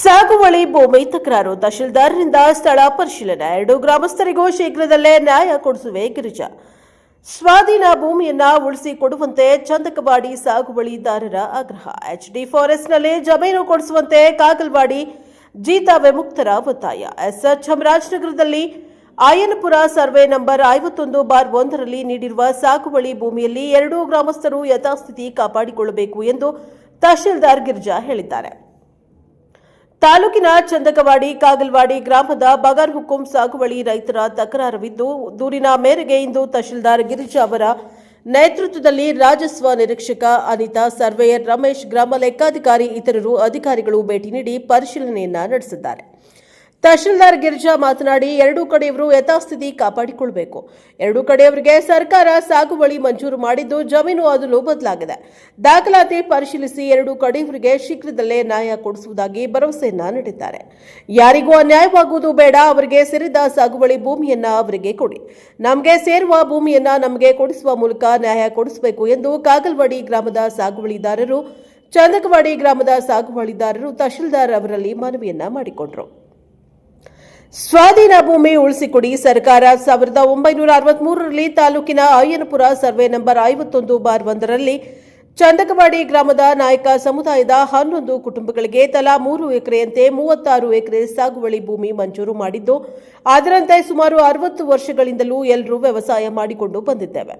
ಸಾಗುವಳಿ ಭೂಮಿ ತಕರಾರು ತಹಶೀಲ್ದಾರರಿಂದ ಸ್ಥಳ ಪರಿಶೀಲನೆ 2 ಗ್ರಾಮಸ್ಥರಿಗೂ ಶೀಘ್ರದಲ್ಲೇ ನ್ಯಾಯ ಕೊಡಿಸುವೆ ಗಿರಿಜಾ. ಸ್ವಾಧೀನ ಭೂಮಿಯನ್ನ ಉಳಿಸಿಕೊಡುವಂತೆ ಚಂದಕವಾಡಿ ಸಾಗುವಳಿದಾರರ ಆಗ್ರಹ. ಎಚ್ಡಿ ಫಾರೆಸ್ಟ್ನಲ್ಲಿ ಜಮೀನು ಕೊಡಿಸುವಂತೆ ಕಾಗಲ್ವಾಡಿ ಜೀತ ವಿಮುಕ್ತರ ಒತ್ತಾಯ. ಎಸ್ಎಚ್ ಚಾಮರಾಜನಗರದಲ್ಲಿ ಆಯನಪುರ ಸರ್ವೆ ನಂಬರ್ 51/1ರಲ್ಲಿ ನೀಡಿರುವ ಸಾಗುವಳಿ ಭೂಮಿಯಲ್ಲಿ 2 ಗ್ರಾಮಸ್ಥರು ಯಥಾಸ್ಥಿತಿ ಕಾಪಾಡಿಕೊಳ್ಳಬೇಕು ಎಂದು ತಹಶೀಲ್ದಾರ್ ಗಿರಿಜಾ ಹೇಳಿದ್ದಾರೆ. ತಾಲೂಕಿನ ಚಂದಕವಾಡಿ ಕಾಗಲ್ವಾಡಿ ಗ್ರಾಮದ ಬಗರ್ ಹುಕುಂ ಸಾಗುವಳಿ ರೈತರ ತಕರಾರವಿದ್ದು, ದೂರಿನ ಮೇರೆಗೆ ಇಂದು ತಹಶೀಲ್ದಾರ್ ಗಿರಿಜಾ ಅವರ ನೇತೃತ್ವದಲ್ಲಿ ರಾಜಸ್ವ ನಿರೀಕ್ಷಕ ಅನಿತಾ, ಸರ್ವೇಯರ್ ರಮೇಶ್, ಗ್ರಾಮ ಲೆಕ್ಕಾಧಿಕಾರಿ ಇತರರು ಅಧಿಕಾರಿಗಳು ಭೇಟಿ ನೀಡಿ ಪರಿಶೀಲನೆಯನ್ನ ನಡೆಸಿದ್ದಾರೆ. ತಹಶೀಲ್ದಾರ್ ಗಿರಿಜಾ ಮಾತನಾಡಿ, 2 ಕಡೆಯವರು ಯಥಾಸ್ಥಿತಿ ಕಾಪಾಡಿಕೊಳ್ಳಬೇಕು. 2 ಕಡೆಯವರಿಗೆ ಸರ್ಕಾರ ಸಾಗುವಳಿ ಮಂಜೂರು ಮಾಡಿದ್ದು, ಜಮೀನು ಅದಲು ಬದಲಾಗಿದೆ. ದಾಖಲಾತಿ ಪರಿಶೀಲಿಸಿ 2 ಕಡೆಯವರಿಗೆ ಶೀಘ್ರದಲ್ಲೇ ನ್ಯಾಯ ಕೊಡಿಸುವುದಾಗಿ ಭರವಸೆಯನ್ನ ನೀಡಿದ್ದಾರೆ. ಯಾರಿಗೂ ಅನ್ಯಾಯವಾಗುವುದು ಬೇಡ, ಅವರಿಗೆ ಸೇರಿದ ಸಾಗುವಳಿ ಭೂಮಿಯನ್ನ ಅವರಿಗೆ ಕೊಡಿ. ನಮಗೆ ಸೇರುವ ಭೂಮಿಯನ್ನ ನಮಗೆ ಕೊಡಿಸುವ ಮೂಲಕ ನ್ಯಾಯ ಕೊಡಿಸಬೇಕು ಎಂದು ಕಾಗಲ್ವಾಡಿ ಗ್ರಾಮದ ಸಾಗುವಳಿದಾರರು, ಚಂದಕವಾಡಿ ಗ್ರಾಮದ ಸಾಗುವಳಿದಾರರು ತಹಶೀಲ್ದಾರ್ ಅವರಲ್ಲಿ ಮನವಿಯನ್ನ ಮಾಡಿಕೊಂಡರು. ಸ್ವಾಧೀನ ಭೂಮಿ ಉಳಿಸಿಕೊಡಿ. ಸರ್ಕಾರ 1963ರಲ್ಲಿ ತಾಲೂಕಿನ ಆಯನಪುರ ಸರ್ವೆ ನಂಬರ್ 51/1ರಲ್ಲಿ ಚಂದಕವಾಡಿ ಗ್ರಾಮದ ನಾಯಕ ಸಮುದಾಯದ 11 ಕುಟುಂಬಗಳಿಗೆ ತಲಾ 3 ಎಕರೆಯಂತೆ 36 ಎಕರೆ ಸಾಗುವಳಿ ಭೂಮಿ ಮಂಜೂರು ಮಾಡಿದ್ದು, ಅದರಂತೆ ಸುಮಾರು 60 ವರ್ಷಗಳಿಂದಲೂ ಎಲ್ಲರೂ ವ್ಯವಸಾಯ ಮಾಡಿಕೊಂಡು ಬಂದಿದ್ದೇವೆ.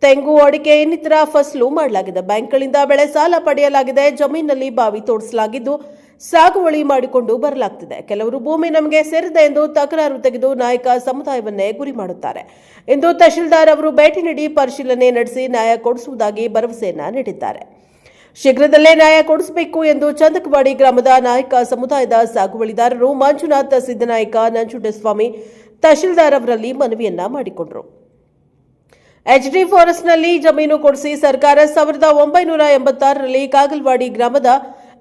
ತೆಂಗು, ಅಡಿಕೆ ಇನ್ನಿತರ ಫಸಲು ಮಾಡಲಾಗಿದೆ. ಬ್ಯಾಂಕ್ಗಳಿಂದ ಬೆಳೆ ಸಾಲ ಪಡೆಯಲಾಗಿದೆ. ಜಮೀನಿನಲ್ಲಿ ಬಾವಿ ತೋಡಿಸಲಾಗಿದ್ದು, ಸಾಗುವಳಿ ಮಾಡಿಕೊಂಡು ಬರಲಾಗುತ್ತಿದೆ. ಕೆಲವರು ಭೂಮಿ ನಮಗೆ ಸೇರಿದೆ ಎಂದು ತಕರಾರು ತೆಗೆದು ನಾಯಕ ಸಮುದಾಯವನ್ನೇ ಗುರಿ ಮಾಡುತ್ತಾರೆ. ಇಂದು ತಹಶೀಲ್ದಾರ್ ಅವರು ಭೇಟಿ ನೀಡಿ ಪರಿಶೀಲನೆ ನಡೆಸಿ ನ್ಯಾಯ ಕೊಡಿಸುವುದಾಗಿ ಭರವಸೆಯನ್ನ ನೀಡಿದ್ದಾರೆ. ಶೀಘ್ರದಲ್ಲೇ ನ್ಯಾಯ ಕೊಡಿಸಬೇಕು ಎಂದು ಚಂದಕವಾಡಿ ಗ್ರಾಮದ ನಾಯಕ ಸಮುದಾಯದ ಸಾಗುವಳಿದಾರರು ಮಂಜುನಾಥ್, ಸಿದ್ದನಾಯಕ, ನಂಜುಂಡಸ್ವಾಮಿ ತಹಶೀಲ್ದಾರ್ ಅವರಲ್ಲಿ ಮನವಿಯನ್ನ ಮಾಡಿಕೊಂಡರು. ಎಚ್ಡಿ ಫಾರೆಸ್ಟ್ನಲ್ಲಿ ಜಮೀನು ಕೊಡಿಸಿ ಸರ್ಕಾರ 1986ರಲ್ಲಿ ಕಾಗಲ್ವಾಡಿ ಗ್ರಾಮದ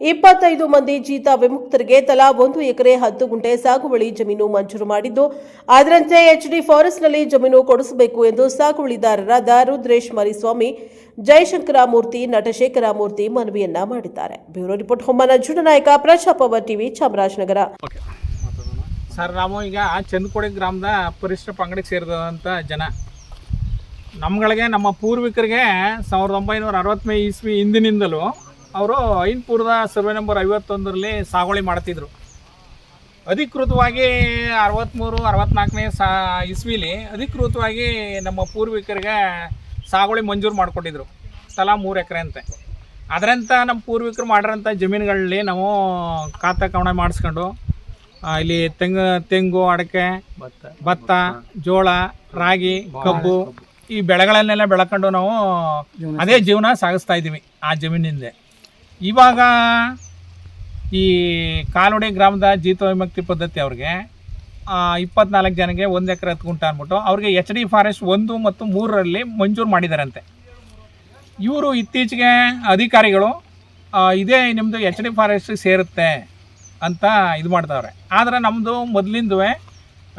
25 ಮಂದಿ ಜೀತ ವಿಮುಕ್ತರಿಗೆ ತಲಾ 1 ಎಕರೆ 10 ಗುಂಟೆ ಸಾಗುವಳಿ ಜಮೀನು ಮಂಜೂರು ಮಾಡಿದ್ದು, ಅದರಂತೆ ಎಚ್ಡಿ ಫಾರೆಸ್ಟ್ನಲ್ಲಿ ಜಮೀನು ಕೊಡಿಸಬೇಕು ಎಂದು ಸಾಗುವಳಿದಾರರಾದ ರುದ್ರೇಶ್ ಮರಿಸ್ವಾಮಿ, ಜಯಶಂಕರ ಮೂರ್ತಿ, ನಟಶೇಖರ ಮೂರ್ತಿ ಮನವಿಯನ್ನ ಮಾಡಿದ್ದಾರೆ. ಬ್ಯೂರೋ ರಿಪೋರ್ಟ್ ಹೊಮ್ಮನ ಜುಡನಾಯಕ, ಪ್ರಜಾಪವರ್ ಟಿವಿ, ಚಾಮರಾಜನಗರ. ಸರ್, ನಾವು ಈಗ ಚಂದಕೋಡಿ ಗ್ರಾಮದ ಪರಿಷ್ಠ ಪಂಗಡಕ್ಕೆ ಸೇರಿದಂಥ ಜನ. ನಮ್ಗಳಿಗೆ ನಮ್ಮ ಪೂರ್ವಿಕರಿಗೆ 1960 ಇಸ್ವಿ ಹಿಂದಿನಿಂದಲೂ ಅವರು ಐನ್ಪುರದ ಸರ್ವೆ ನಂಬರ್ 51ರಲ್ಲಿ ಸಾಗುವಳಿ ಮಾಡ್ತಿದ್ರು. ಅಧಿಕೃತವಾಗಿ 63-64ನೇ ಇಸ್ವಿಲಿ ಅಧಿಕೃತವಾಗಿ ನಮ್ಮ ಪೂರ್ವಿಕರಿಗೆ ಸಾಗುವಳಿ ಮಂಜೂರು ಮಾಡಿಕೊಟ್ಟಿದ್ರು, ತಲಾ 3 ಎಕರೆ ಅಂತೆ. ಅದರಂತ ನಮ್ಮ ಪೂರ್ವಿಕರು ಮಾಡಿರೋಂಥ ಜಮೀನುಗಳಲ್ಲಿ ನಾವು ಖಾತಾ ಕವಣೆ ಮಾಡಿಸ್ಕೊಂಡು ಇಲ್ಲಿ ತೆಂಗು, ಅಡಿಕೆ, ಭತ್ತ, ಜೋಳ, ರಾಗಿ, ಕಬ್ಬು ಈ ಬೆಳೆಗಳನ್ನೆಲ್ಲ ಬೆಳ್ಕೊಂಡು ನಾವು ಅದೇ ಜೀವನ ಸಾಗಿಸ್ತಾ ಇದ್ದೀವಿ ಆ ಜಮೀನಿಂದ. ಇವಾಗ ಈ ಕಾಲೋಡಿ ಗ್ರಾಮದ ಜೀತ ವಿಮುಕ್ತಿ ಪದ್ಧತಿ ಅವ್ರಿಗೆ 24 ಜನಕ್ಕೆ 1 ಎಕರೆ 10 ಗುಂಟೆ ಅಂದ್ಬಿಟ್ಟು ಅವ್ರಿಗೆ ಎಚ್ಡಿ ಫಾರೆಸ್ಟ್ 1 ಮತ್ತು 3ರಲ್ಲಿ ಮಂಜೂರು ಮಾಡಿದಾರಂತೆ. ಇವರು ಇತ್ತೀಚೆಗೆ ಅಧಿಕಾರಿಗಳು ಇದೇ ನಿಮ್ಮದು ಎಚ್ಡಿ ಫಾರೆಸ್ಟ್ ಸೇರುತ್ತೆ ಅಂತ ಇದು ಮಾಡ್ತಾವ್ರೆ. ಆದರೆ ನಮ್ಮದು ಮೊದಲಿಂದ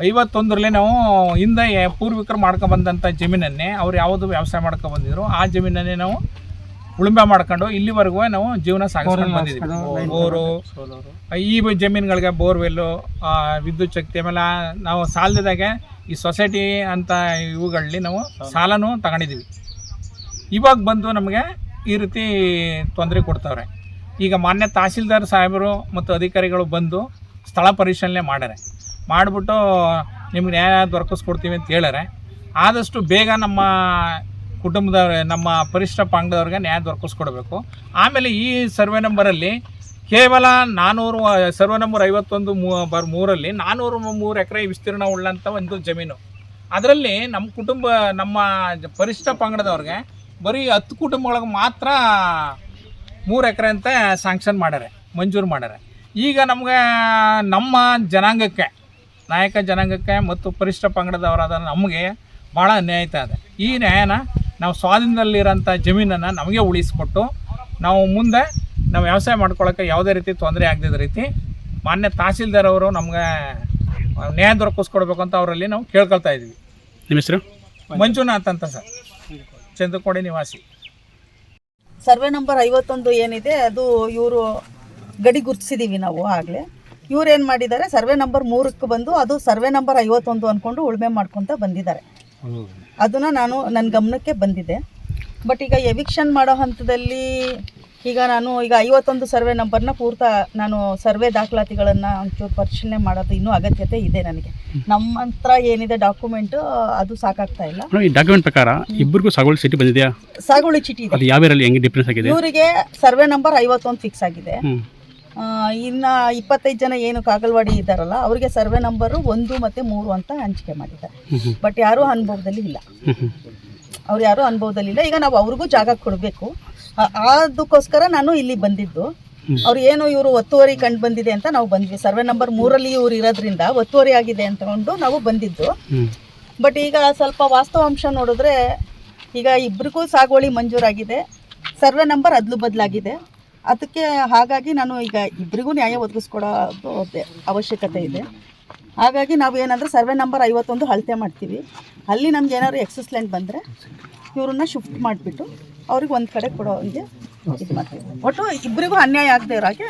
51ರಲ್ಲಿ ನಾವು ಹಿಂದೆ ಪೂರ್ವಿಕರು ಮಾಡ್ಕೊಬಂದಂಥ ಜಮೀನನ್ನೇ ಅವ್ರು ಯಾವುದು ವ್ಯವಸಾಯ ಮಾಡ್ಕೊಬಂದಿದ್ರು ಆ ಜಮೀನನ್ನೇ ನಾವು ಉಳುಮೆ ಮಾಡ್ಕೊಂಡು ಇಲ್ಲಿವರೆಗೂ ನಾವು ಜೀವನ ಸಾಗಿಸ್ಕೊಂಡು ಬಂದಿದ್ದೀವಿ. ಬೋರು, ಈ ಜಮೀನುಗಳಿಗೆ ಬೋರ್ವೆಲ್ಲು, ವಿದ್ಯುತ್ ಶಕ್ತಿ, ಆಮೇಲೆ ನಾವು ಸಾಲದಾಗೆ ಈ ಸೊಸೈಟಿ ಅಂತ ಇವುಗಳಲ್ಲಿ ನಾವು ಸಾಲನೂ ತಗೊಂಡಿದ್ದೀವಿ. ಇವಾಗ ಬಂದು ನಮಗೆ ಈ ರೀತಿ ತೊಂದರೆ ಕೊಡ್ತಾವ್ರೆ. ಈಗ ಮಾನ್ಯ ತಹಶೀಲ್ದಾರ್ ಸಾಹೇಬರು ಮತ್ತು ಅಧಿಕಾರಿಗಳು ಬಂದು ಸ್ಥಳ ಪರಿಶೀಲನೆ ಮಾಡಿಬಿಟ್ಟು ನಿಮ್ಗೆ ನ್ಯಾಯ ದೊರಕಿಸ್ಕೊಡ್ತೀವಿ ಅಂತ ಹೇಳ್ಯಾರೆ. ಆದಷ್ಟು ಬೇಗ ನಮ್ಮ ಕುಟುಂಬದವ್ರಿಗೆ, ನಮ್ಮ ಪರಿಷ್ಠ ಪಂಗಡದವ್ರಿಗೆ ನ್ಯಾಯ ದೊರಕಿಸ್ಕೊಡ್ಬೇಕು. ಆಮೇಲೆ ಈ ಸರ್ವೆ ನಂಬರಲ್ಲಿ ಕೇವಲ 400 ಸರ್ವೆ ನಂಬರ್ 51/3ರಲ್ಲಿ 403 ಎಕರೆ ವಿಸ್ತೀರ್ಣ ಉಳ್ಳಂಥ ಒಂದು ಜಮೀನು. ಅದರಲ್ಲಿ ನಮ್ಮ ಕುಟುಂಬ, ನಮ್ಮ ಪರಿಷ್ಠ ಪಂಗಡದವ್ರಿಗೆ ಬರೀ 10 ಕುಟುಂಬಗಳಿಗೆ ಮಾತ್ರ 3 ಎಕರೆ ಅಂತ ಸ್ಯಾಂಕ್ಷನ್ ಮಾಡ್ಯಾರೆ, ಮಂಜೂರು ಮಾಡ್ಯಾರೆ. ಈಗ ನಮಗೆ ನಮ್ಮ ಜನಾಂಗಕ್ಕೆ, ನಾಯಕ ಜನಾಂಗಕ್ಕೆ ಮತ್ತು ಪರಿಷ್ಠ ಪಂಗಡದವರಾದ ನಮಗೆ ಭಾಳ ಅನ್ಯಾಯ ಆಯ್ತಾ ಇದೆ. ಈ ನ್ಯಾಯನ ನಾವು ಸ್ವಾಧೀನದಲ್ಲಿರೋಂಥ ಜಮೀನನ್ನು ನಮಗೆ ಉಳಿಸ್ಕೊಟ್ಟು ನಾವು ಮುಂದೆ ನಾವು ವ್ಯವಸಾಯ ಮಾಡ್ಕೊಳ್ಳೋಕ್ಕೆ ಯಾವುದೇ ರೀತಿ ತೊಂದರೆ ಆಗದಿದ್ದ ರೀತಿ ಮಾನ್ಯ ತಹಶೀಲ್ದಾರ್ ಅವರು ನಮಗೆ ನ್ಯಾಯ ದೊರಕಿಸ್ಕೊಡ್ಬೇಕು ಅಂತ ಅವರಲ್ಲಿ ನಾವು ಕೇಳ್ಕೊಳ್ತಾ ಇದ್ವಿ. ನಿಮ್ಮ ಹೆಸರು? ಮಂಜುನಾಥ್ ಅಂತ ಸರ್, ಚಂದಕೋಡಿ ನಿವಾಸಿ. ಸರ್ವೆ ನಂಬರ್ 51 ಏನಿದೆ ಅದು ಇವರು ಗಡಿ ಗುರ್ತಿಸಿದ್ದೀವಿ ನಾವು ಆಗಲೇ. ಇವ್ರು ಏನು ಮಾಡಿದ್ದಾರೆ, ಸರ್ವೆ ನಂಬರ್ 3ಕ್ಕೆ ಬಂದು ಅದು ಸರ್ವೆ ನಂಬರ್ 51 ಅಂದ್ಕೊಂಡು ಉಳುಮೆ ಮಾಡ್ಕೊತ ಬಂದಿದ್ದಾರೆ. ಅದನ್ನು ನನ್ನ ಗಮನಕ್ಕೆ ಬಂದಿದೆ. ಬಟ್ ಈಗ ಎವಿಕ್ಷನ್ ಮಾಡೋ ಹಂತದಲ್ಲಿ ಈಗ 51 ಸರ್ವೆ ನಂಬರ್ನ ನಾನು ಸರ್ವೆ ದಾಖಲಾತಿಗಳನ್ನು ಒಂಚೂರು ಪರಿಶೀಲನೆ ಮಾಡೋದು ಇನ್ನೂ ಅಗತ್ಯತೆ ಇದೆ ನನಗೆ. ನಮ್ಮ ಹತ್ರ ಏನಿದೆ ಡಾಕ್ಯುಮೆಂಟು ಅದು ಸಾಕಾಗ್ತಾ ಇಲ್ಲ. ಈ ಡಾಕ್ಯುಮೆಂಟ್ ಪ್ರಕಾರ ಇಬ್ಬರಿಗೂ ಸಾಗುವಳಿ ಚೀಟಿ ಬಂದಿದೆಯಾ? ಸಾಗುವಳಿ ಚೀಟಿ ಇದೆ. ಅದು ಯಾವ ಹೆಂಗೆ ಡಿಫ್ರೆನ್ಸ್ ಆಗಿದೆ? ಇವರಿಗೆ ಸರ್ವೆ ನಂಬರ್ 51 ಫಿಕ್ಸ್ ಆಗಿದೆ. ಇನ್ನು 25 ಜನ ಏನು ಕಾಗಲ್ವಾಡಿ ಇದ್ದಾರಲ್ಲ ಅವ್ರಿಗೆ ಸರ್ವೆ ನಂಬರು 1 ಮತ್ತು 3 ಅಂತ ಹಂಚಿಕೆ ಮಾಡಿದ್ದಾರೆ. ಬಟ್ ಯಾರೂ ಅನುಭವದಲ್ಲಿ ಇಲ್ಲ. ಅವ್ರು ಯಾರೂ ಅನುಭವದಲ್ಲಿ ಇಲ್ಲ. ಈಗ ನಾವು ಅವ್ರಿಗೂ ಜಾಗ ಕೊಡಬೇಕು. ಅದಕ್ಕೋಸ್ಕರ ನಾನು ಇಲ್ಲಿ ಬಂದಿದ್ದು. ಅವ್ರು ಏನು ಇವರು ಒತ್ತುವರಿ ಕಂಡು ಬಂದಿದೆ ಅಂತ ನಾವು ಬಂದ್ವಿ. ಸರ್ವೆ ನಂಬರ್ 3ರಲ್ಲಿ ಇವ್ರು ಇರೋದ್ರಿಂದ ಒತ್ತುವರಿ ಆಗಿದೆ ಅಂತಕೊಂಡು ನಾವು ಬಂದಿದ್ದು. ಬಟ್ ಈಗ ಸ್ವಲ್ಪ ವಾಸ್ತವಾಂಶ ನೋಡಿದ್ರೆ ಈಗ ಇಬ್ಬರಿಗೂ ಸಾಗುವಳಿ ಮಂಜೂರಾಗಿದೆ. ಸರ್ವೆ ನಂಬರ್ ಅದ್ಲು ಬದಲಾಗಿದೆ. ಅದಕ್ಕೆ ಹಾಗಾಗಿ ನಾನು ಈಗ ಇಬ್ಬರಿಗೂ ನ್ಯಾಯ ಒದಗಿಸ್ಕೊಡೋದು ಅವಶ್ಯಕತೆ ಇದೆ. ಹಾಗಾಗಿ ನಾವು ಏನಂದರೆ ಸರ್ವೆ ನಂಬರ್ 51 ಅಳತೆ ಮಾಡ್ತೀವಿ. ಅಲ್ಲಿ ನಮ್ಗೆ ಏನಾದ್ರು ಎಕ್ಸಸ್ ಲ್ಯಾಂಡ್ ಬಂದರೆ ಇವ್ರನ್ನ ಶಿಫ್ಟ್ ಮಾಡಿಬಿಟ್ಟು ಅವ್ರಿಗೆ ಒಂದು ಕಡೆ ಕೊಡೋ ಹಂಗೆ ಇದು ಮಾಡ್ತೀವಿ. ಒಟ್ಟು ಇಬ್ಬರಿಗೂ ಅನ್ಯಾಯ ಆಗದೆ ಇರೋ ಹಾಗೆ